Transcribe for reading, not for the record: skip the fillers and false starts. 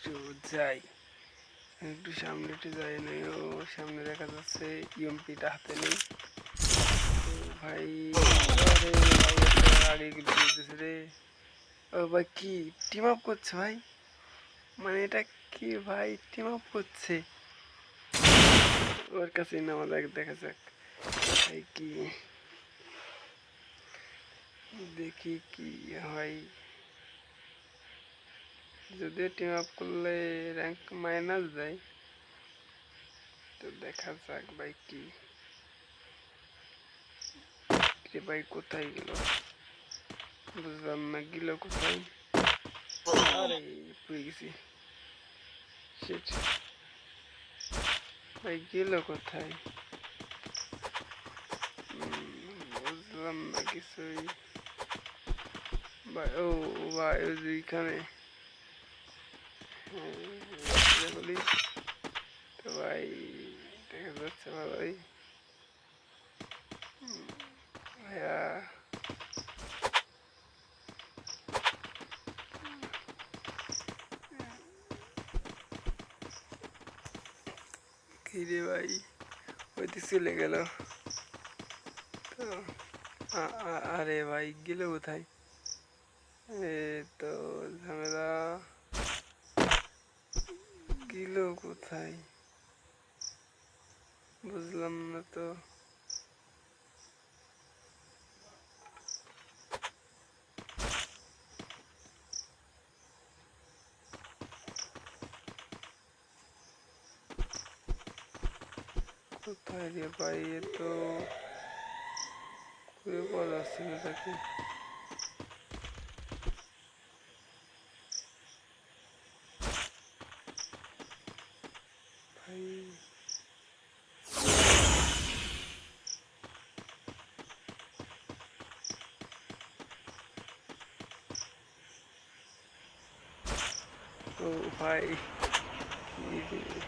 একটু যাই, একটু সামনে একটু যাই নাই। ও সামনে দেখা যাচ্ছে ইএমপিটা হাতে নেই তো ভাই। আরে ভাই আগে এগুলো দিতেছে রে। ও ভাই কি টিম আপ করছে ভাই, মানে এটা কি ভাই টিম আপ করছে। ওর কাছে নামা যাক, দেখা যাক ভাই কি, দেখি কি হয়। যদিও টিম আপ করলে র্যাঙ্ক মাইনাস দেয়, তো দেখা যাক ভাই কি। ভাই কোথায় গেল বুঝলাম না, গেল কোথায়। আরে পড়ে গেছি, শিট ভাই গেল কোথায়, বুঝলাম না কিছুই ভাই। ও ভাই ওই যে এখানে, বলি তো ভাই দেখা যাচ্ছে ভালোই। ভাইয়া কি রে ভাই, ওই তো চলে গেল তো। আরে ভাই গেল কোথায়, এ তো ঝামেলা, গেল কোথায় বুঝলাম না তো। কোথায় রে ভাই, এ তো খুঁজে পাওয়া যাচ্ছে না তাকে ভাই। ও ভাই কি রে।